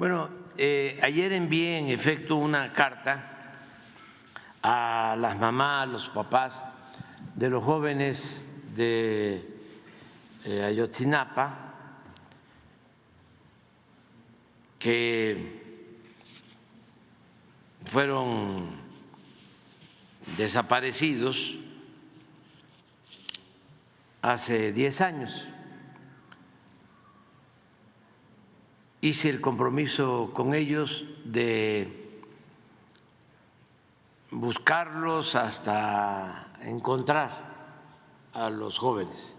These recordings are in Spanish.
Bueno, ayer envié en efecto una carta a las mamás, a los papás de los jóvenes de Ayotzinapa que fueron desaparecidos hace 10 años. Hice el compromiso con ellos de buscarlos hasta encontrar a los jóvenes.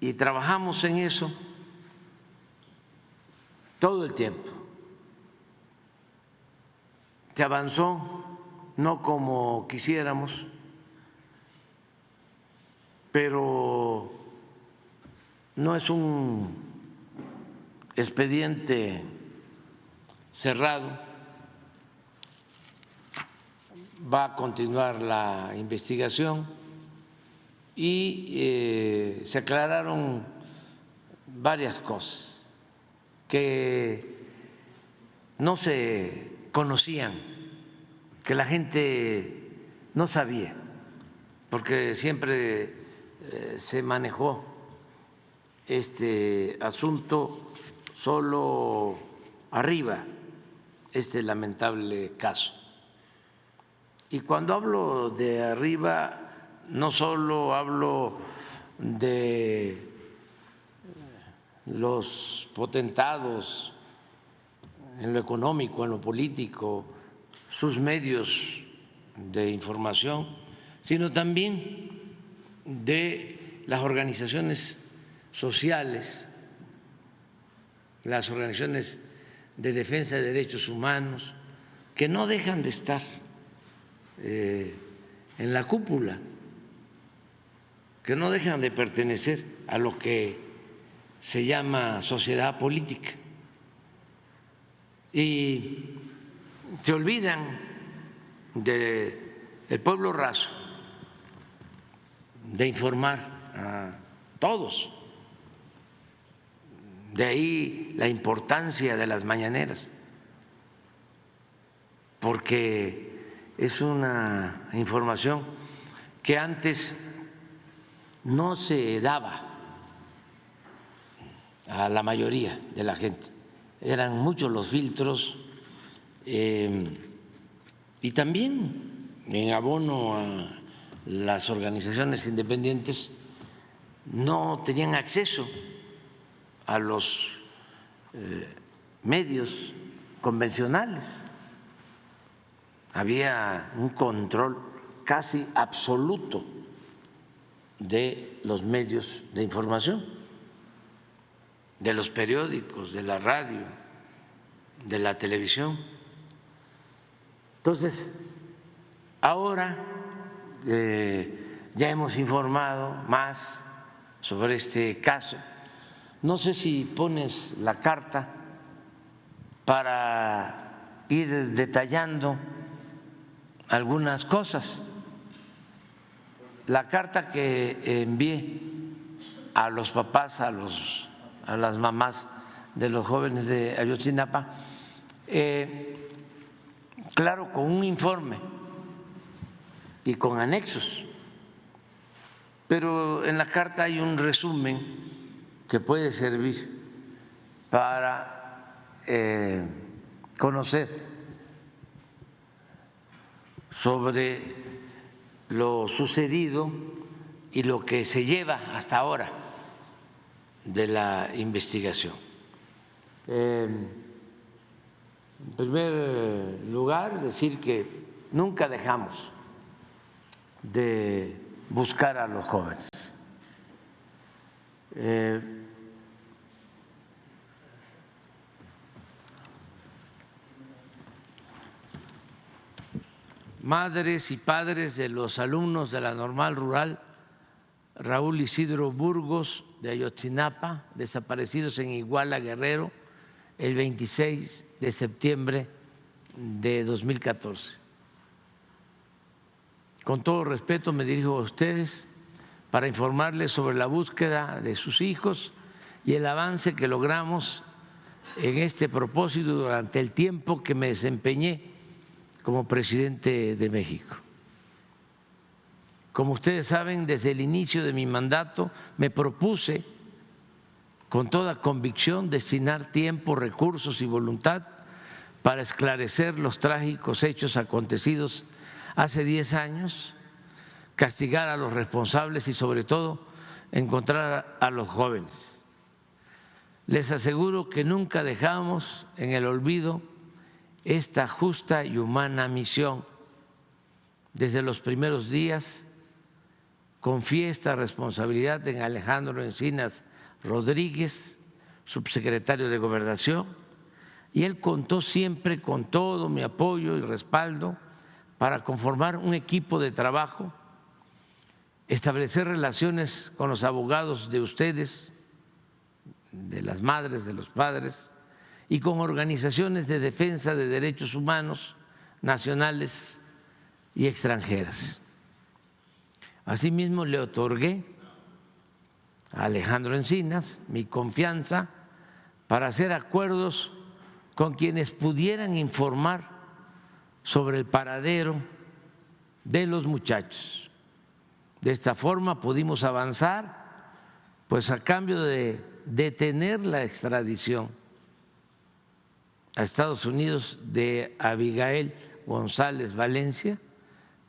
Y trabajamos en eso todo el tiempo. Se avanzó, no como quisiéramos, pero no es un expediente cerrado, va a continuar la investigación y se aclararon varias cosas que no se conocían, que la gente no sabía, porque siempre se manejó este asunto solo arriba, este lamentable caso. Y cuando hablo de arriba, no solo hablo de los potentados en lo económico, en lo político, sus medios de información, sino también de las organizaciones sociales, las organizaciones de defensa de derechos humanos, que no dejan de estar en la cúpula, que no dejan de pertenecer a lo que se llama sociedad política. Y se olvidan del pueblo raso, de informar a todos. De ahí la importancia de las mañaneras, porque es una información que antes no se daba a la mayoría de la gente. Eran muchos los filtros y también en abono a las organizaciones independientes no tenían acceso a los medios convencionales. Había un control casi absoluto de los medios de información, de los periódicos, de la radio, de la televisión. Entonces, ahora ya hemos informado más sobre este caso. No sé si pones la carta para ir detallando algunas cosas. La carta que envié a los papás, a las mamás de los jóvenes de Ayotzinapa, claro, con un informe y con anexos, pero en la carta hay un resumen que puede servir para conocer sobre lo sucedido y lo que se lleva hasta ahora de la investigación. En primer lugar, decir que nunca dejamos de buscar a los jóvenes. Madres y padres de los alumnos de la Normal Rural Raúl Isidro Burgos de Ayotzinapa, desaparecidos en Iguala, Guerrero, el 26 de septiembre de 2014. Con todo respeto me dirijo a ustedes para informarles sobre la búsqueda de sus hijos y el avance que logramos en este propósito durante el tiempo que me desempeñé como presidente de México. Como ustedes saben, desde el inicio de mi mandato me propuse con toda convicción destinar tiempo, recursos y voluntad para esclarecer los trágicos hechos acontecidos hace 10 años, castigar a los responsables y sobre todo encontrar a los jóvenes. Les aseguro que nunca dejamos en el olvido esta justa y humana misión. Desde los primeros días confié esta responsabilidad en Alejandro Encinas Rodríguez, subsecretario de Gobernación, y él contó siempre con todo mi apoyo y respaldo para conformar un equipo de trabajo, establecer relaciones con los abogados de ustedes, de las madres, de los padres, y con organizaciones de defensa de derechos humanos nacionales y extranjeras. Asimismo, le otorgué a Alejandro Encinas mi confianza para hacer acuerdos con quienes pudieran informar sobre el paradero de los muchachos. De esta forma pudimos avanzar, pues a cambio de detener la extradición a Estados Unidos de Abigail González Valencia,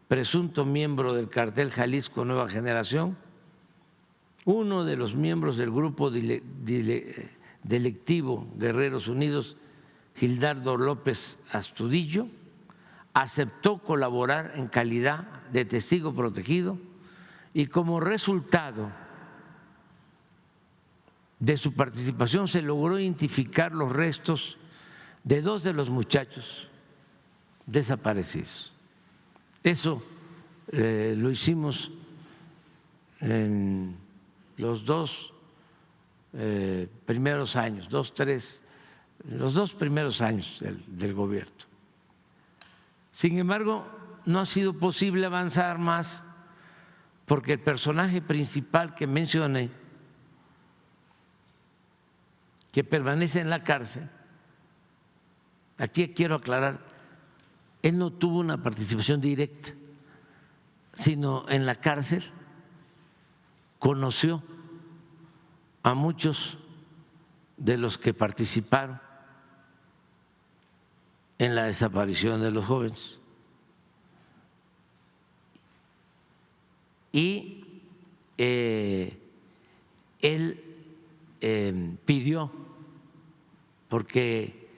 presunto miembro del Cártel Jalisco Nueva Generación, uno de los miembros del grupo delictivo Guerreros Unidos, Gildardo López Astudillo, aceptó colaborar en calidad de testigo protegido y como resultado de su participación se logró identificar los restos de 2 de los muchachos desaparecidos. Eso lo hicimos en los 2 primeros años, los 2 primeros años del gobierno. Sin embargo, no ha sido posible avanzar más porque el personaje principal que mencioné, que permanece en la cárcel, aquí quiero aclarar, él no tuvo una participación directa, sino en la cárcel conoció a muchos de los que participaron en la desaparición de los jóvenes. Y él pidió, porque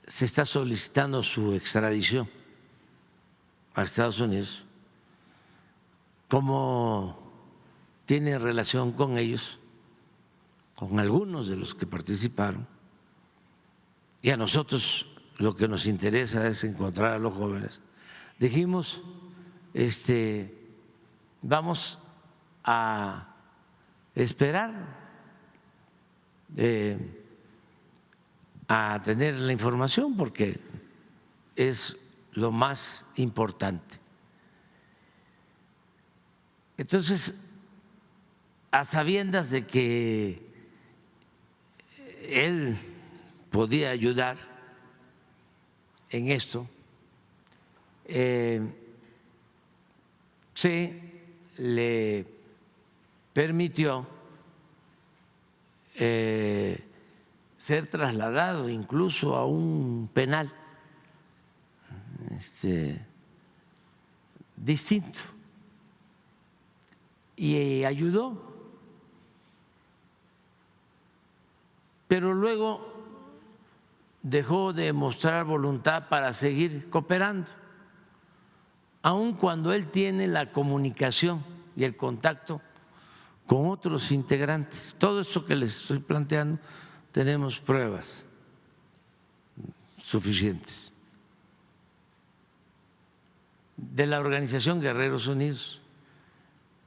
se está solicitando su extradición a Estados Unidos, como tiene relación con ellos, con algunos de los que participaron, y a nosotros lo que nos interesa es encontrar a los jóvenes, dijimos, vamos a esperar a tener la información porque es lo más importante. Entonces, a sabiendas de que él podía ayudar en esto, se le permitió ser trasladado incluso a un penal distinto y ayudó, pero luego dejó de mostrar voluntad para seguir cooperando, aun cuando él tiene la comunicación y el contacto con otros integrantes. Todo esto que les estoy planteando, tenemos pruebas suficientes. De la organización Guerreros Unidos,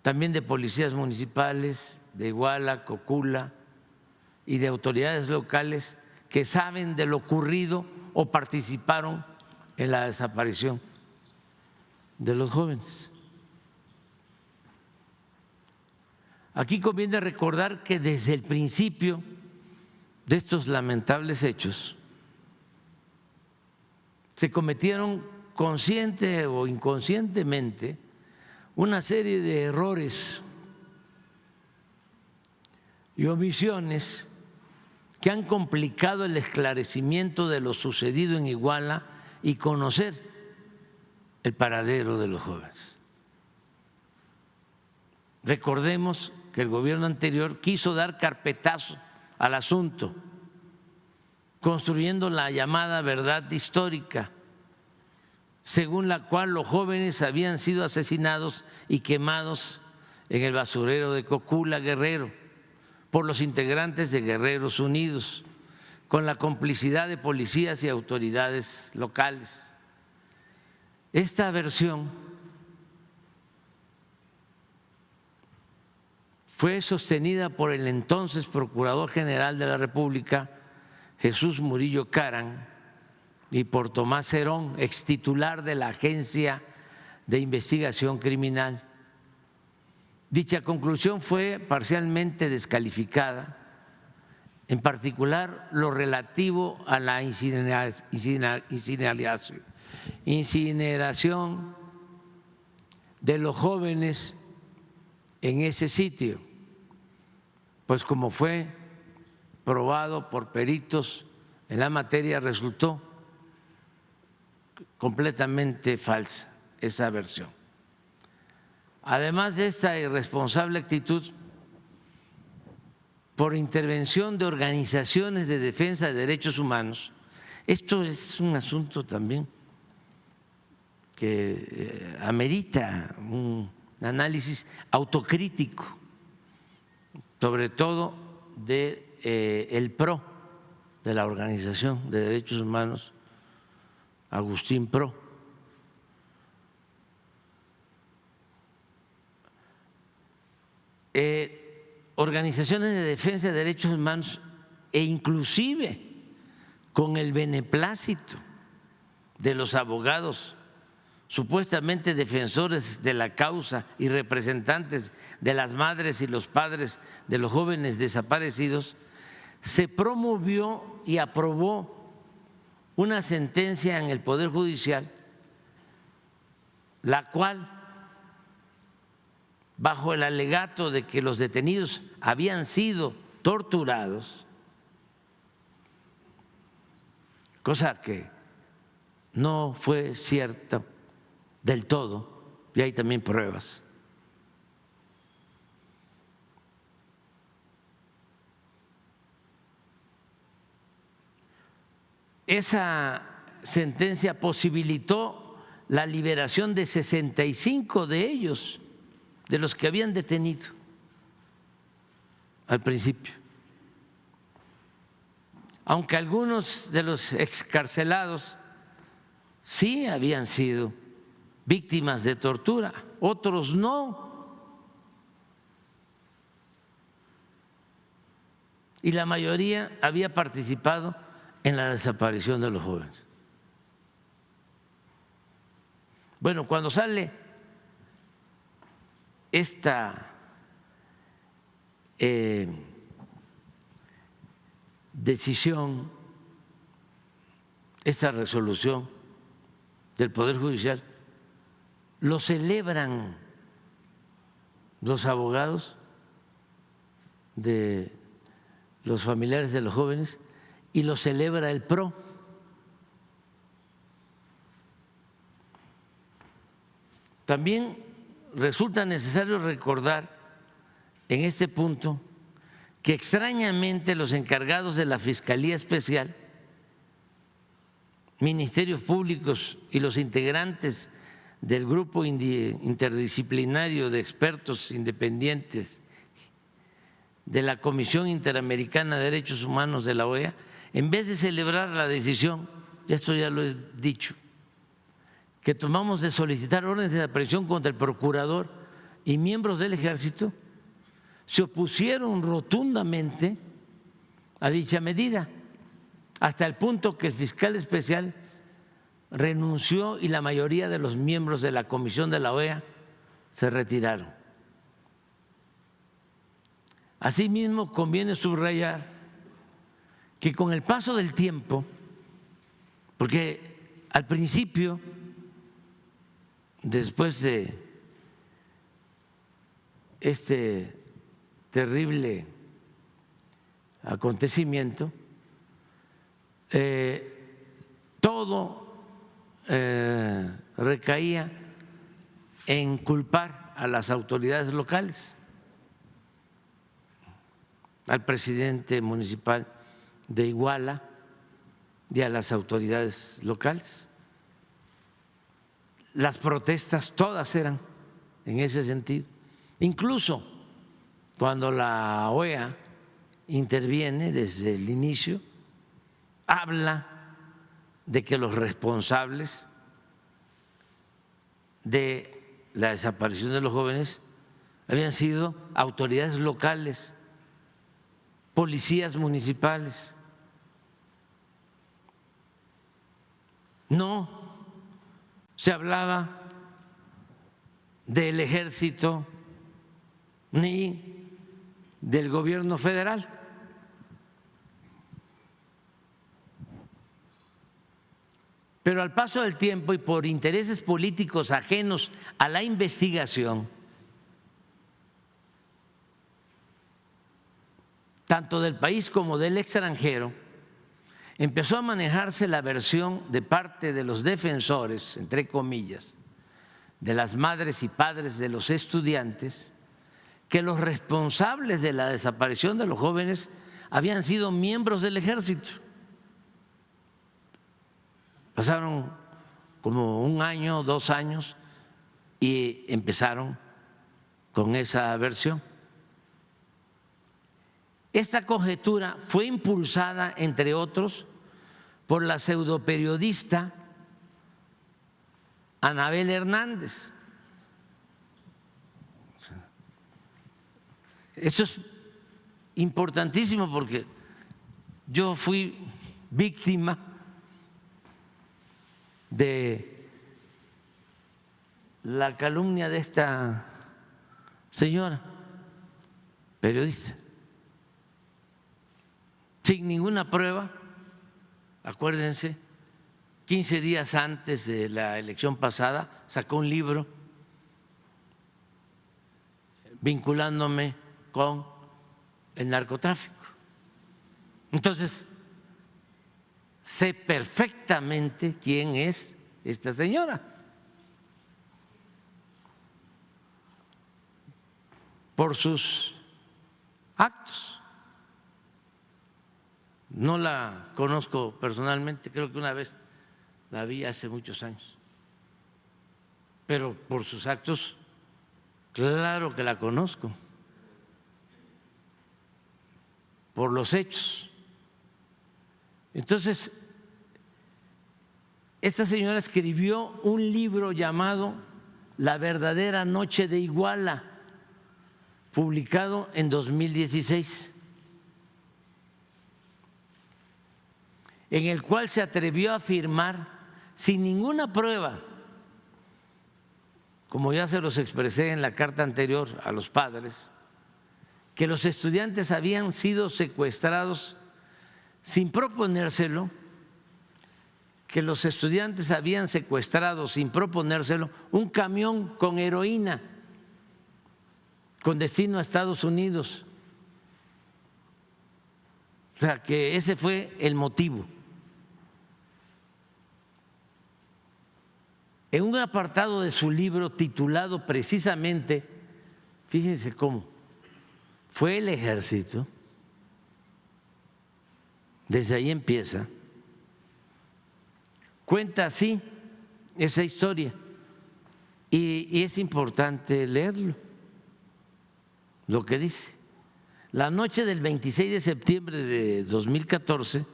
también de policías municipales de Iguala, Cocula y de autoridades locales que saben de lo ocurrido o participaron en la desaparición de los jóvenes. Aquí conviene recordar que desde el principio de estos lamentables hechos se cometieron consciente o inconscientemente una serie de errores y omisiones que han complicado el esclarecimiento de lo sucedido en Iguala y conocer el paradero de los jóvenes. Recordemos que el gobierno anterior quiso dar carpetazo al asunto, construyendo la llamada verdad histórica, según la cual los jóvenes habían sido asesinados y quemados en el basurero de Cocula, Guerrero, por los integrantes de Guerreros Unidos, con la complicidad de policías y autoridades locales. Esta versión fue sostenida por el entonces Procurador General de la República, Jesús Murillo Caram, y por Tomás Herón, extitular de la Agencia de Investigación Criminal. Dicha conclusión fue parcialmente descalificada, en particular lo relativo a la incineración de los jóvenes en ese sitio, pues como fue probado por peritos en la materia, resultó completamente falsa esa versión. Además de esta irresponsable actitud, por intervención de organizaciones de defensa de derechos humanos, esto es un asunto también que amerita un análisis autocrítico, sobre todo del PRO, de la Organización de Derechos Humanos, Agustín Pro. Organizaciones de defensa de derechos humanos e inclusive con el beneplácito de los abogados supuestamente defensores de la causa y representantes de las madres y los padres de los jóvenes desaparecidos, se promovió y aprobó una sentencia en el Poder Judicial, la cual, bajo el alegato de que los detenidos habían sido torturados, cosa que no fue cierta del todo, y hay también pruebas. Esa sentencia posibilitó la liberación de 65 de ellos, de los que habían detenido al principio, aunque algunos de los excarcelados sí habían sido víctimas de tortura, otros no, y la mayoría había participado en la desaparición de los jóvenes. Bueno, cuando sale esta decisión, esta resolución del Poder Judicial, lo celebran los abogados de los familiares de los jóvenes y lo celebra el PRO. También resulta necesario recordar en este punto que extrañamente los encargados de la Fiscalía Especial, ministerios públicos y los integrantes del grupo interdisciplinario de expertos independientes de la Comisión Interamericana de Derechos Humanos de la OEA, en vez de celebrar la decisión, esto ya lo he dicho, que tomamos de solicitar órdenes de aprehensión contra el procurador y miembros del Ejército, se opusieron rotundamente a dicha medida, hasta el punto que el fiscal especial renunció y la mayoría de los miembros de la comisión de la OEA se retiraron. Asimismo, conviene subrayar que con el paso del tiempo, porque al principio, después de este terrible acontecimiento, todo recaía en culpar a las autoridades locales, al presidente municipal de Iguala y a las autoridades locales. Las protestas todas eran en ese sentido. Incluso cuando la OEA interviene desde el inicio, habla de que los responsables de la desaparición de los jóvenes habían sido autoridades locales, policías municipales. No se hablaba del ejército ni del gobierno federal. Pero al paso del tiempo y por intereses políticos ajenos a la investigación, tanto del país como del extranjero, empezó a manejarse la versión de parte de los defensores, entre comillas, de las madres y padres de los estudiantes, que los responsables de la desaparición de los jóvenes habían sido miembros del ejército. Pasaron como 1 año, 2 años y empezaron con esa versión. Esta conjetura fue impulsada, entre otros, por la pseudoperiodista Anabel Hernández. Eso es importantísimo porque yo fui víctima de la calumnia de esta señora periodista. Sin ninguna prueba, acuérdense, 15 días antes de la elección pasada sacó un libro vinculándome con el narcotráfico. Entonces, sé perfectamente quién es esta señora. Por sus actos. No la conozco personalmente, creo que una vez la vi hace muchos años, pero por sus actos, claro que la conozco, por los hechos. Entonces, esta señora escribió un libro llamado La verdadera noche de Iguala, publicado en 2016. En el cual se atrevió a afirmar sin ninguna prueba, como ya se los expresé en la carta anterior a los padres, que los estudiantes habían sido secuestrados sin proponérselo, que los estudiantes habían secuestrado sin proponérselo un camión con heroína con destino a Estados Unidos. O sea, que ese fue el motivo. En un apartado de su libro titulado precisamente, fíjense cómo, fue el ejército, desde ahí empieza, cuenta así esa historia y es importante leerlo, lo que dice. La noche del 26 de septiembre de 2014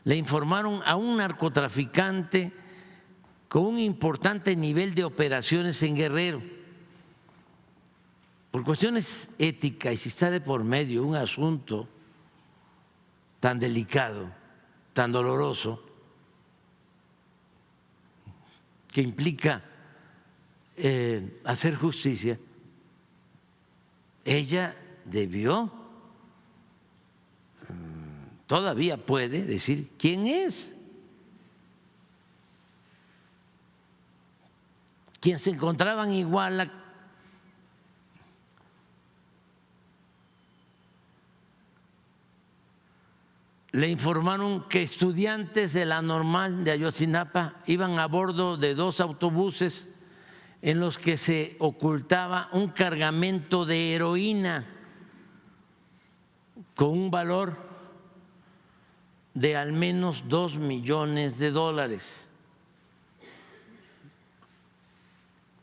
le informaron a un narcotraficante con un importante nivel de operaciones en Guerrero. Por cuestiones éticas y si está de por medio un asunto tan delicado, tan doloroso, que implica hacer justicia, ella debió todavía puede decir quién es. Quienes se encontraban en Iguala le informaron que estudiantes de la Normal de Ayotzinapa iban a bordo de 2 autobuses en los que se ocultaba un cargamento de heroína con un valor de al menos $2 millones.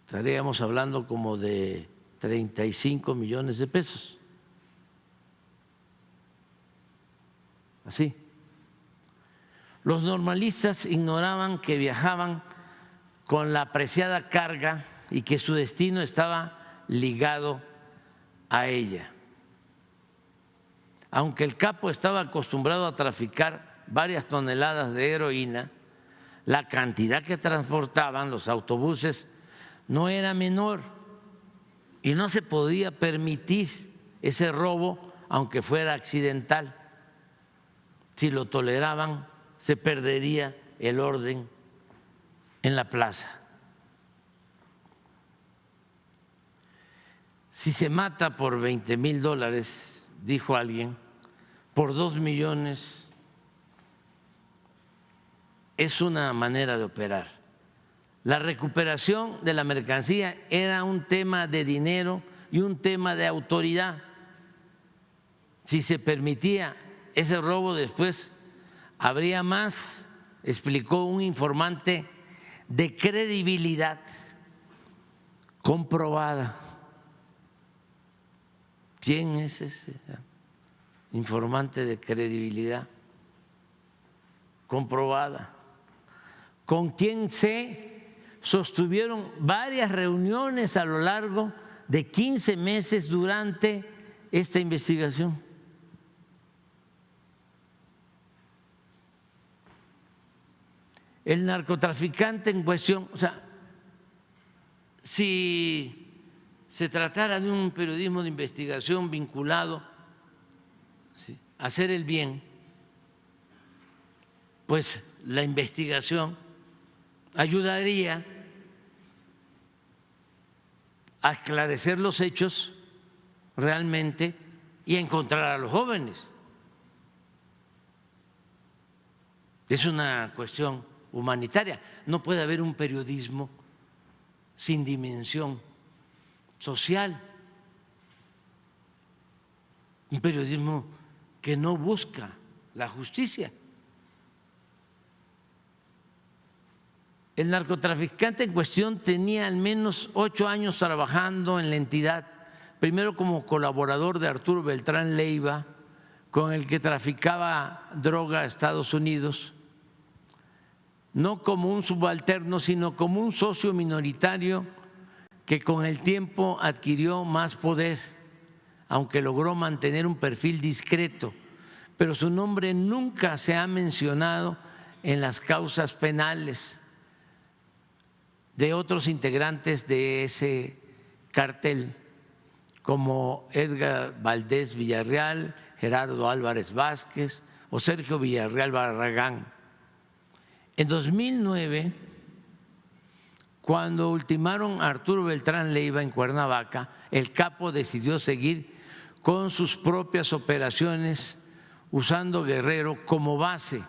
Estaríamos hablando como de 35 millones de pesos. Así. Los normalistas ignoraban que viajaban con la apreciada carga y que su destino estaba ligado a ella. Aunque el capo estaba acostumbrado a traficar varias toneladas de heroína, la cantidad que transportaban los autobuses no era menor y no se podía permitir ese robo, aunque fuera accidental. Si lo toleraban, se perdería el orden en la plaza. Si se mata por $20,000, dijo alguien, por 2 millones, es una manera de operar. La recuperación de la mercancía era un tema de dinero y un tema de autoridad. Si se permitía ese robo, después habría más, explicó un informante de credibilidad comprobada. ¿Quién es ese informante de credibilidad comprobada? Con quien se sostuvieron varias reuniones a lo largo de 15 meses durante esta investigación. El narcotraficante en cuestión, o sea, si se tratara de un periodismo de investigación vinculado a hacer el bien, pues la investigación ayudaría a esclarecer los hechos realmente y a encontrar a los jóvenes. Es una cuestión humanitaria. No puede haber un periodismo sin dimensión social, un periodismo que no busca la justicia. El narcotraficante en cuestión tenía al menos 8 años trabajando en la entidad, primero como colaborador de Arturo Beltrán Leiva, con el que traficaba droga a Estados Unidos, no como un subalterno, sino como un socio minoritario que con el tiempo adquirió más poder, aunque logró mantener un perfil discreto, pero su nombre nunca se ha mencionado en las causas penales de otros integrantes de ese cártel, como Edgar Valdés Villarreal, Gerardo Álvarez Vázquez o Sergio Villarreal Barragán. En 2009, cuando ultimaron a Arturo Beltrán Leiva en Cuernavaca, el capo decidió seguir con sus propias operaciones usando Guerrero como base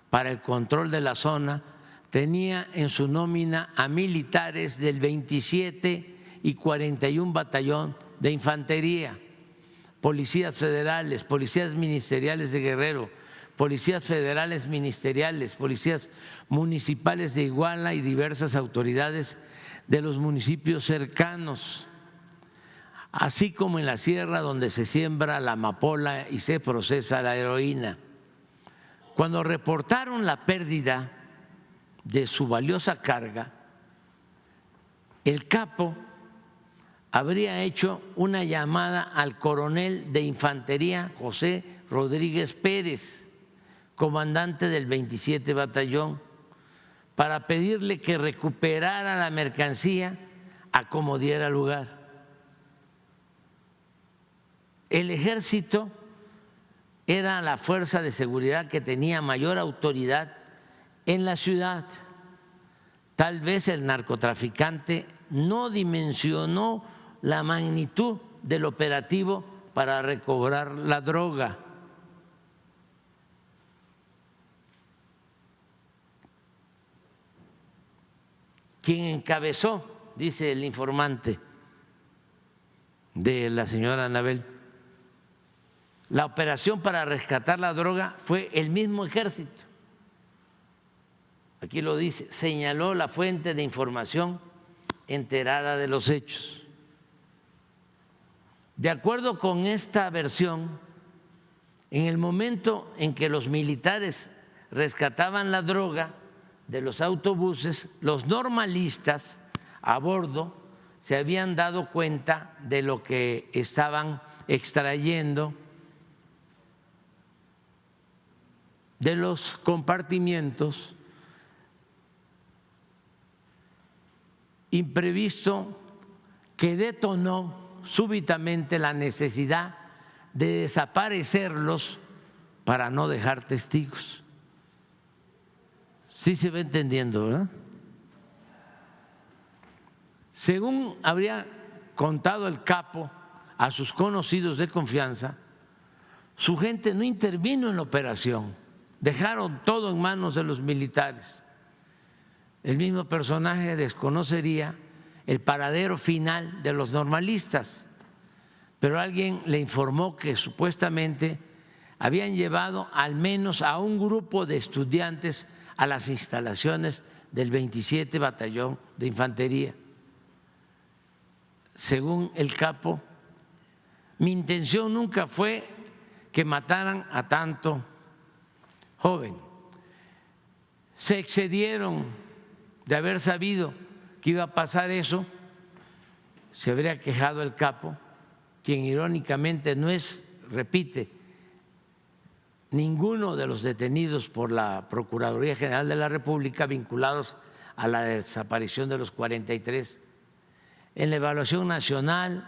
para el control de la zona. Tenía en su nómina a militares del 27 y 41 Batallón de Infantería, policías federales, policías ministeriales de Guerrero, policías federales ministeriales, policías municipales de Iguala y diversas autoridades de los municipios cercanos, así como en la sierra donde se siembra la amapola y se procesa la heroína. Cuando reportaron la pérdida de su valiosa carga, el capo habría hecho una llamada al coronel de infantería José Rodríguez Pérez, comandante del 27 Batallón, para pedirle que recuperara la mercancía a como diera lugar. El ejército era la fuerza de seguridad que tenía mayor autoridad en la ciudad. Tal vez el narcotraficante no dimensionó la magnitud del operativo para recobrar la droga. Quien encabezó, dice el informante de la señora Anabel, la operación para rescatar la droga fue el mismo ejército. Aquí lo dice, señaló la fuente de información enterada de los hechos. De acuerdo con esta versión, en el momento en que los militares rescataban la droga de los autobuses, los normalistas a bordo se habían dado cuenta de lo que estaban extrayendo de los compartimientos. Imprevisto que detonó súbitamente la necesidad de desaparecerlos para no dejar testigos. Sí se va entendiendo, ¿verdad? Según habría contado el capo a sus conocidos de confianza, su gente no intervino en la operación, dejaron todo en manos de los militares. El mismo personaje desconocería el paradero final de los normalistas, pero alguien le informó que supuestamente habían llevado al menos a un grupo de estudiantes a las instalaciones del 27 Batallón de Infantería. Según el capo, mi intención nunca fue que mataran a tanto joven. Se excedieron de haber sabido que iba a pasar eso, se habría quejado el capo, quien irónicamente no es, repite, ninguno de los detenidos por la Procuraduría General de la República vinculados a la desaparición de los 43. En la evaluación nacional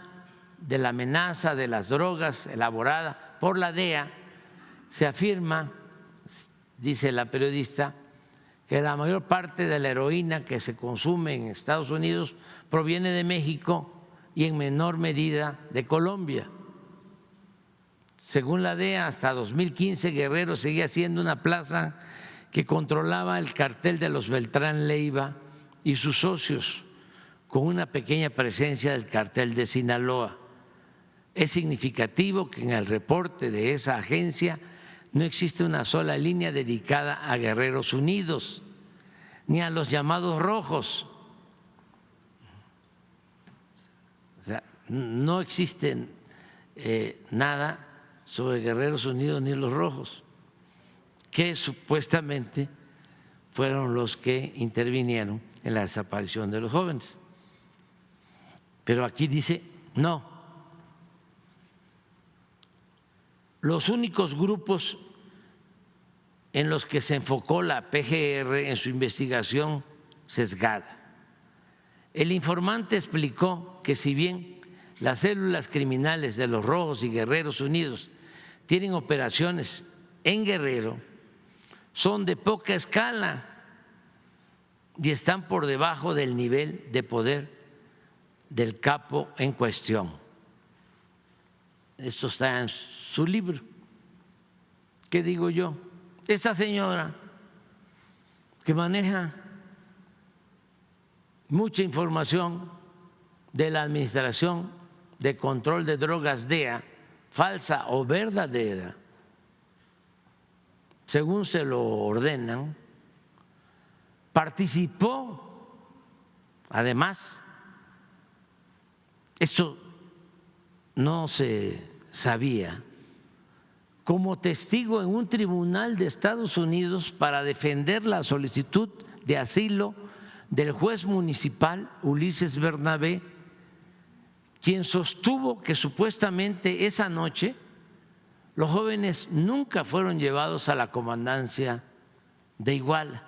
de la amenaza de las drogas elaborada por la DEA, se afirma, dice la periodista, que la mayor parte de la heroína que se consume en Estados Unidos proviene de México y en menor medida de Colombia. Según la DEA, hasta 2015 Guerrero seguía siendo una plaza que controlaba el cartel de los Beltrán Leiva y sus socios, con una pequeña presencia del cartel de Sinaloa. Es significativo que en el reporte de esa agencia no existe una sola línea dedicada a Guerreros Unidos, ni a los llamados rojos. O sea, no existe nada sobre Guerreros Unidos ni los rojos, que supuestamente fueron los que intervinieron en la desaparición de los jóvenes. Pero aquí dice, no. Los únicos grupos en los que se enfocó la PGR en su investigación sesgada. El informante explicó que si bien las células criminales de los Rojos y Guerreros Unidos tienen operaciones en Guerrero, son de poca escala y están por debajo del nivel de poder del capo en cuestión. Esto está en su libro. ¿Qué digo yo? Esta señora que maneja mucha información de la Administración de Control de Drogas DEA, falsa o verdadera, según se lo ordenan, participó, además, esto no se sabía, como testigo en un tribunal de Estados Unidos para defender la solicitud de asilo del juez municipal Ulises Bernabé, quien sostuvo que supuestamente esa noche los jóvenes nunca fueron llevados a la comandancia de Iguala,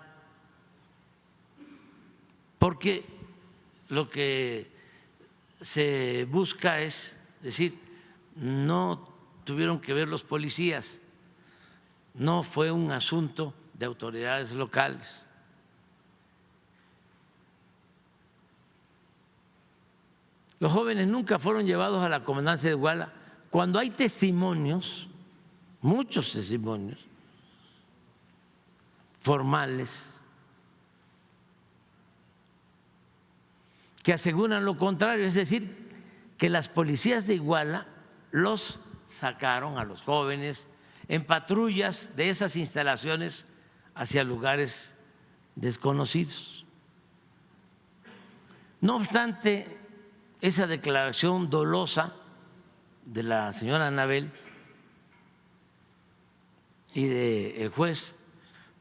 porque lo que se busca es decir, no tuvieron que ver los policías, no fue un asunto de autoridades locales. Los jóvenes nunca fueron llevados a la comandancia de Iguala. Cuando hay testimonios, muchos testimonios formales, que aseguran lo contrario, es decir, que las policías de Iguala los sacaron a los jóvenes en patrullas de esas instalaciones hacia lugares desconocidos. No obstante, esa declaración dolosa de la señora Anabel y del juez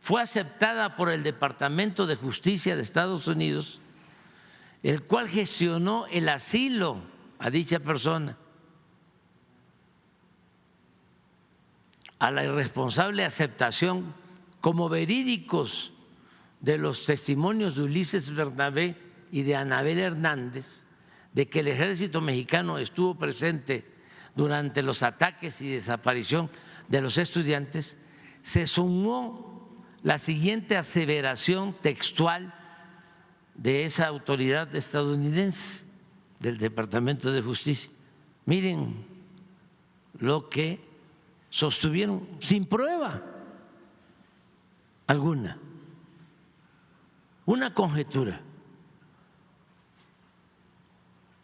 fue aceptada por el Departamento de Justicia de Estados Unidos, el cual gestionó el asilo a dicha persona. A la irresponsable aceptación como verídicos de los testimonios de Ulises Bernabé y de Anabel Hernández de que el ejército mexicano estuvo presente durante los ataques y desaparición de los estudiantes, se sumó la siguiente aseveración textual de esa autoridad estadounidense del Departamento de Justicia. Miren lo que sostuvieron sin prueba alguna, una conjetura,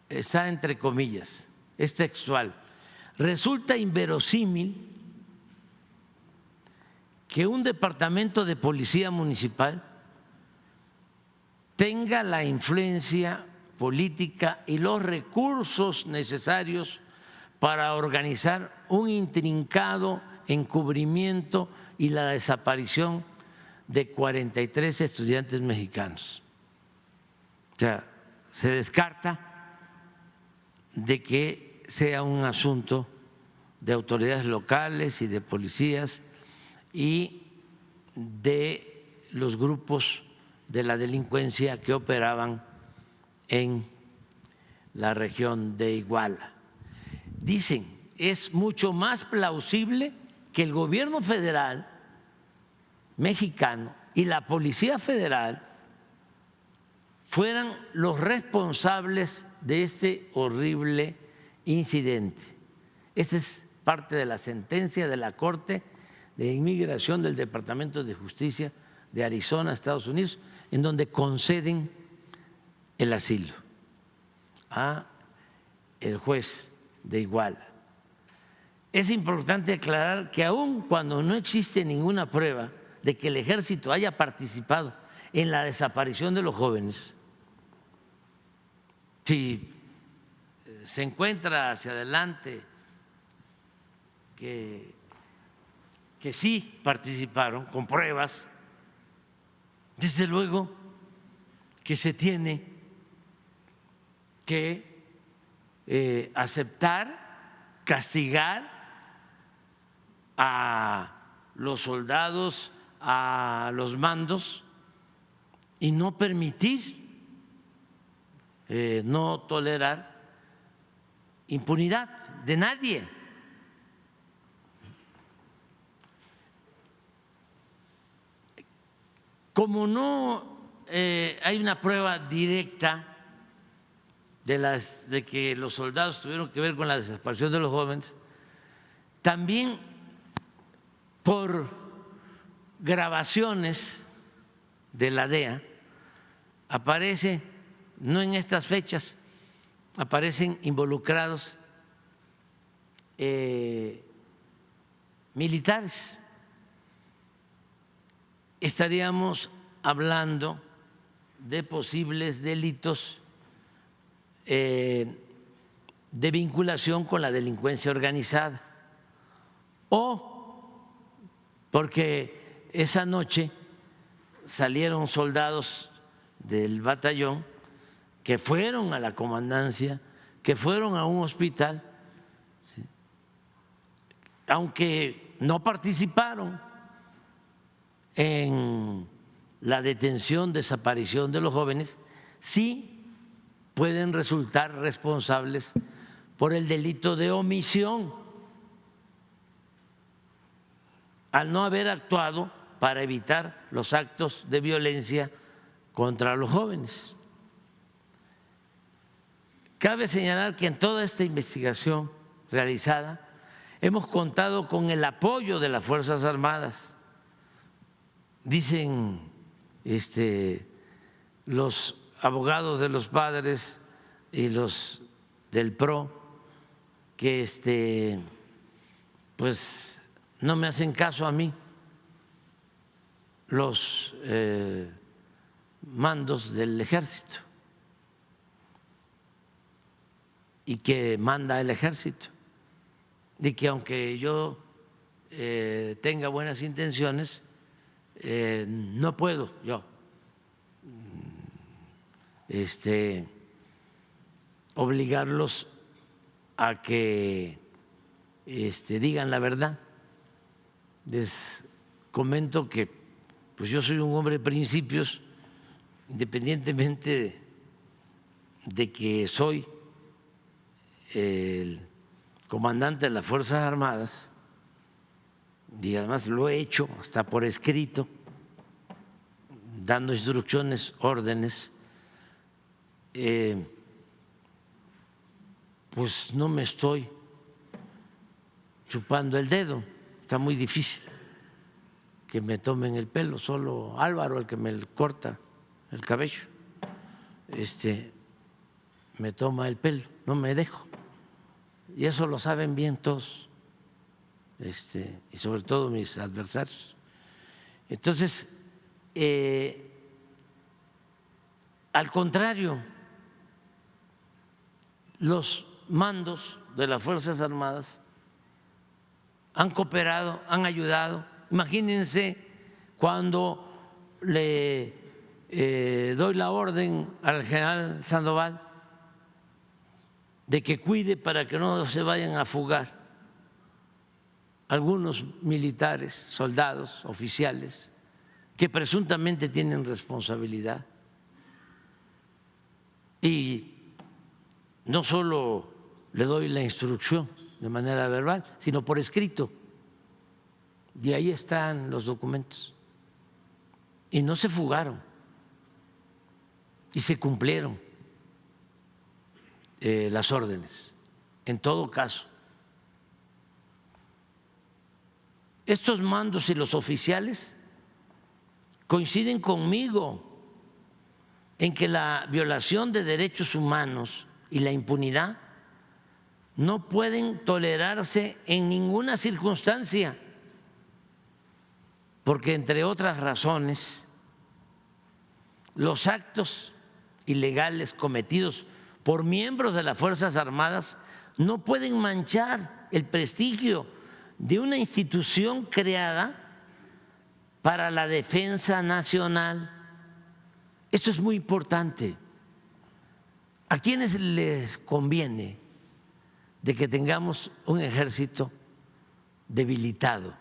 está entre comillas, es textual. Resulta inverosímil que un departamento de policía municipal tenga la influencia política y los recursos necesarios para organizar un intrincado encubrimiento y la desaparición de 43 estudiantes mexicanos. O sea, se descarta de que sea un asunto de autoridades locales y de policías y de los grupos de la delincuencia que operaban en la región de Iguala. Dicen, es mucho más plausible que el gobierno federal mexicano y la Policía Federal fueran los responsables de este horrible incidente. Esta es parte de la sentencia de la Corte de Inmigración del Departamento de Justicia de Arizona, Estados Unidos, en donde conceden el asilo a el juez de Iguala. Es importante aclarar que aun cuando no existe ninguna prueba de que el ejército haya participado en la desaparición de los jóvenes, si se encuentra hacia adelante que sí participaron con pruebas, desde luego que se tiene que aceptar, castigar a los soldados, a los mandos y no permitir, no tolerar impunidad de nadie. Como no hay una prueba directa de que los soldados tuvieron que ver con la desaparición de los jóvenes, también por grabaciones de la DEA aparece, no en estas fechas, aparecen involucrados militares. Estaríamos hablando de posibles delitos de vinculación con la delincuencia organizada, o porque esa noche salieron soldados del batallón que fueron a la comandancia, que fueron a un hospital, ¿sí?, aunque no participaron en la detención, desaparición de los jóvenes, sí pueden resultar responsables por el delito de omisión. al no haber actuado para evitar los actos de violencia contra los jóvenes. Cabe señalar que en toda esta investigación realizada hemos contado con el apoyo de las Fuerzas Armadas. Dicen los abogados de los padres y los del PRO que pues no me hacen caso a mí los mandos del ejército y que manda el ejército, y que aunque yo tenga buenas intenciones, no puedo yo obligarlos a que digan la verdad. Les comento que pues yo soy un hombre de principios, independientemente de que soy el comandante de las Fuerzas Armadas, y además lo he hecho hasta por escrito, dando instrucciones, órdenes, pues no me estoy chupando el dedo. Está muy difícil que me tomen el pelo, solo Álvaro, el que me corta el cabello, me toma el pelo, no me dejo. Y eso lo saben bien todos, y sobre todo mis adversarios. Entonces, al contrario, los mandos de las Fuerzas Armadas han cooperado, han ayudado. Imagínense cuando le doy la orden al general Sandoval de que cuide para que no se vayan a fugar algunos militares, soldados, oficiales que presuntamente tienen responsabilidad. Y no solo le doy la instrucción de manera verbal, sino por escrito. Y ahí están los documentos. Y no se fugaron. Y se cumplieron las órdenes, en todo caso. Estos mandos y los oficiales coinciden conmigo en que la violación de derechos humanos y la impunidad no pueden tolerarse en ninguna circunstancia, porque entre otras razones, los actos ilegales cometidos por miembros de las Fuerzas Armadas no pueden manchar el prestigio de una institución creada para la defensa nacional. Esto es muy importante. ¿A quiénes les conviene de que tengamos un ejército debilitado,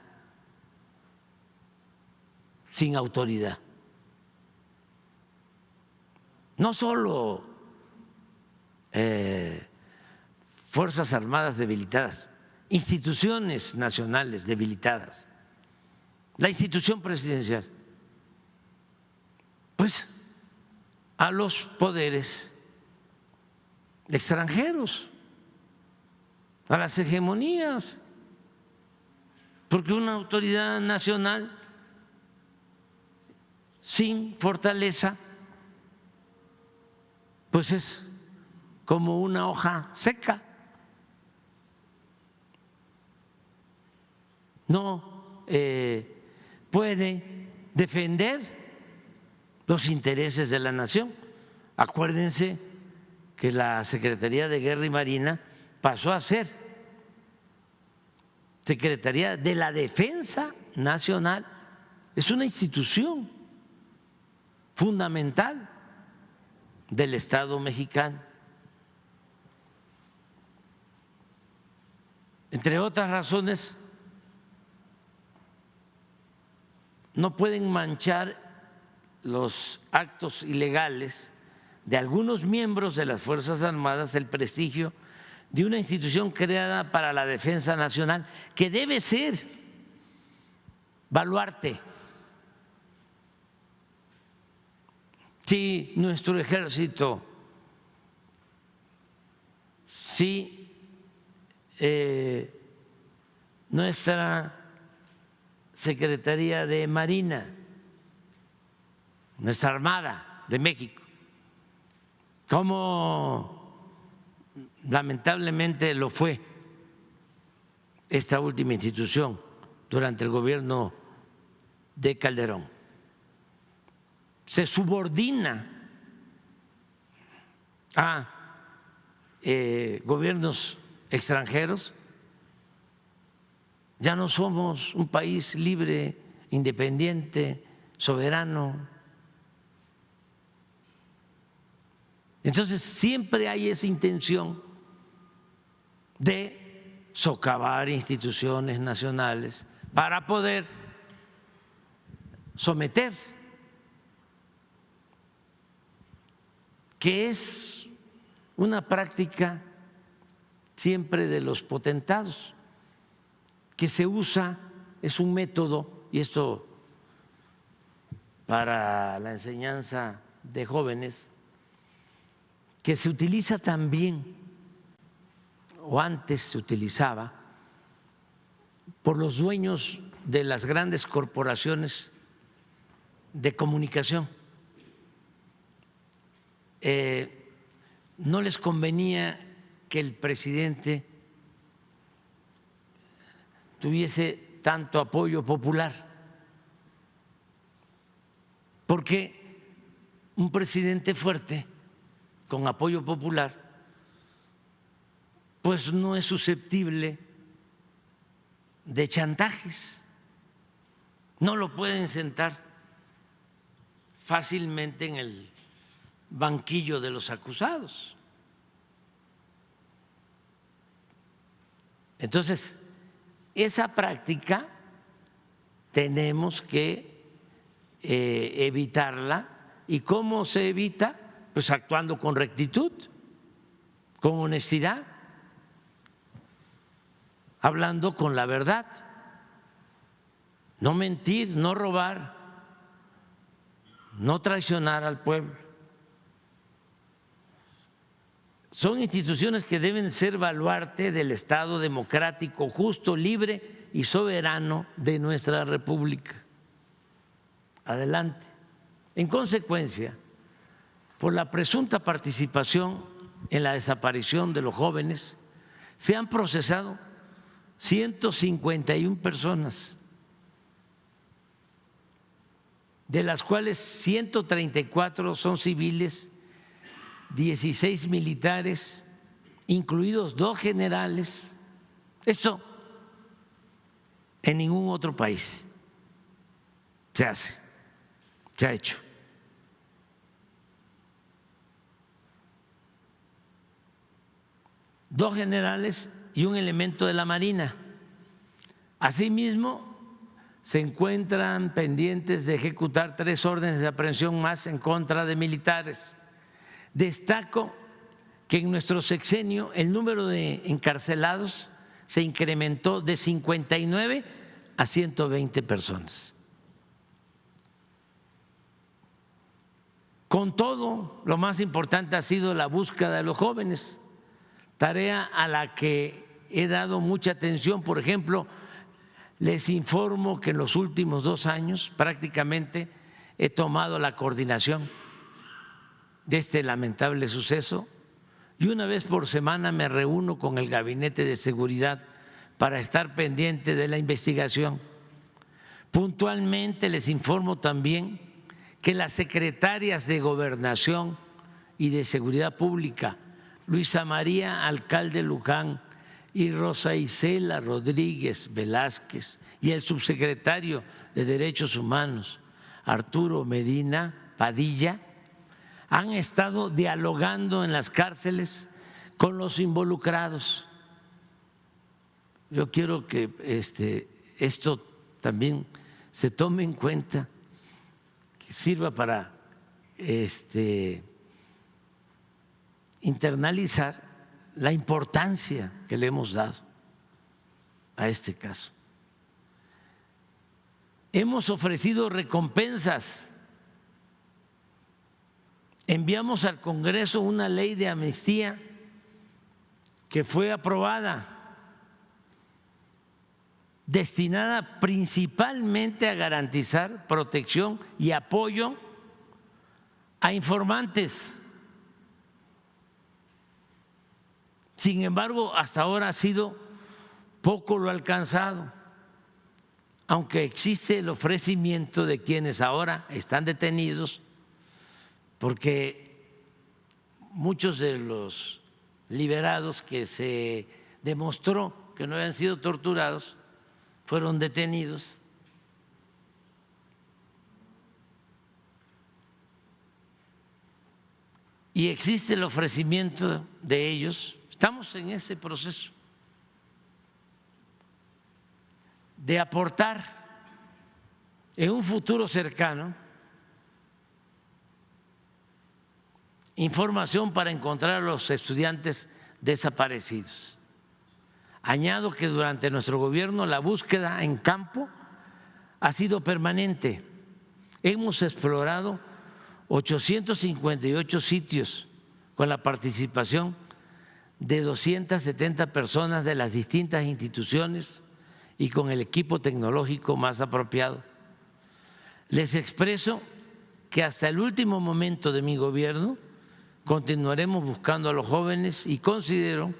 sin autoridad? No solo Fuerzas Armadas debilitadas, instituciones nacionales debilitadas, la institución presidencial, pues a los poderes extranjeros, a las hegemonías, porque una autoridad nacional sin fortaleza pues es como una hoja seca. No puede defender los intereses de la nación. Acuérdense que la Secretaría de Guerra y Marina pasó a ser Secretaría de la Defensa Nacional. Es una institución fundamental del Estado mexicano. Entre otras razones, no pueden manchar los actos ilegales de algunos miembros de las Fuerzas Armadas el prestigio de una institución creada para la defensa nacional, que debe ser baluarte. Si nuestro ejército, si nuestra Secretaría de Marina, nuestra Armada de México, como lamentablemente lo fue esta última institución durante el gobierno de Calderón, se subordina a gobiernos extranjeros, ya no somos un país libre, independiente, soberano. Entonces siempre hay esa intención de socavar instituciones nacionales para poder someter, que es una práctica siempre de los potentados, que se usa, es un método, y esto para la enseñanza de jóvenes, que se utiliza también, o antes se utilizaba, por los dueños de las grandes corporaciones de comunicación. No les convenía que el presidente tuviese tanto apoyo popular, porque un presidente fuerte con apoyo popular pues no es susceptible de chantajes, no lo pueden sentar fácilmente en el banquillo de los acusados. Entonces, esa práctica tenemos que evitarla. ¿Y cómo se evita? Pues actuando con rectitud, con honestidad, hablando con la verdad, no mentir, no robar, no traicionar al pueblo. Son instituciones que deben ser baluarte del Estado democrático, justo, libre y soberano de nuestra República. Adelante. En consecuencia, por la presunta participación en la desaparición de los jóvenes, se han procesado 151 personas, de las cuales 134 son civiles, 16 militares, incluidos 2 generales. Esto en ningún otro país se hace, se ha hecho. Dos generales y un elemento de la Marina. Asimismo, se encuentran pendientes de ejecutar 3 órdenes de aprehensión más en contra de militares. Destaco que en nuestro sexenio el número de encarcelados se incrementó de 59 a 120 personas. Con todo, lo más importante ha sido la búsqueda de los jóvenes, tarea a la que he dado mucha atención. Por ejemplo, les informo que en los últimos 2 años prácticamente he tomado la coordinación de este lamentable suceso y una vez por semana me reúno con el Gabinete de Seguridad para estar pendiente de la investigación. Puntualmente les informo también que las secretarias de Gobernación y de Seguridad Pública, Luisa María Alcalde Luján y Rosa Isela Rodríguez Velázquez, y el subsecretario de Derechos Humanos, Arturo Medina Padilla, han estado dialogando en las cárceles con los involucrados. Yo quiero que esto también se tome en cuenta, que sirva para internalizar la importancia que le hemos dado a este caso. hemos ofrecido recompensas. Enviamos al Congreso una ley de amnistía que fue aprobada, destinada principalmente a garantizar protección y apoyo a informantes. Sin embargo, hasta ahora ha sido poco lo alcanzado, aunque existe el ofrecimiento de quienes ahora están detenidos, porque muchos de los liberados que se demostró que no habían sido torturados fueron detenidos. Y existe el ofrecimiento de ellos, estamos en ese proceso de aportar en un futuro cercano información para encontrar a los estudiantes desaparecidos. Añado que durante nuestro gobierno la búsqueda en campo ha sido permanente. Hemos explorado 858 sitios con la participación de 270 personas de las distintas instituciones y con el equipo tecnológico más apropiado. Les expreso que hasta el último momento de mi gobierno continuaremos buscando a los jóvenes y considero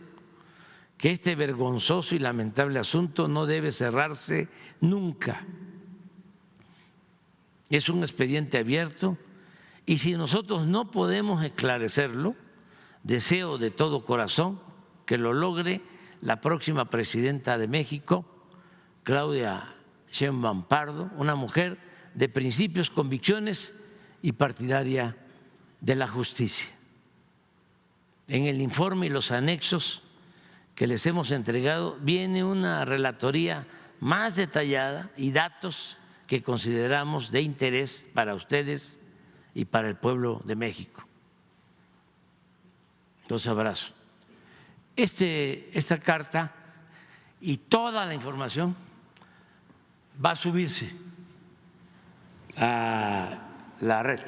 que este vergonzoso y lamentable asunto no debe cerrarse nunca. Es un expediente abierto y si nosotros no podemos esclarecerlo, deseo de todo corazón que lo logre la próxima presidenta de México, Claudia Sheinbaum Pardo, una mujer de principios, convicciones y partidaria de la justicia. En el informe y los anexos que les hemos entregado viene una relatoría más detallada y datos que consideramos de interés para ustedes y para el pueblo de México. Los abrazo. Esta carta y toda la información va a subirse a la red.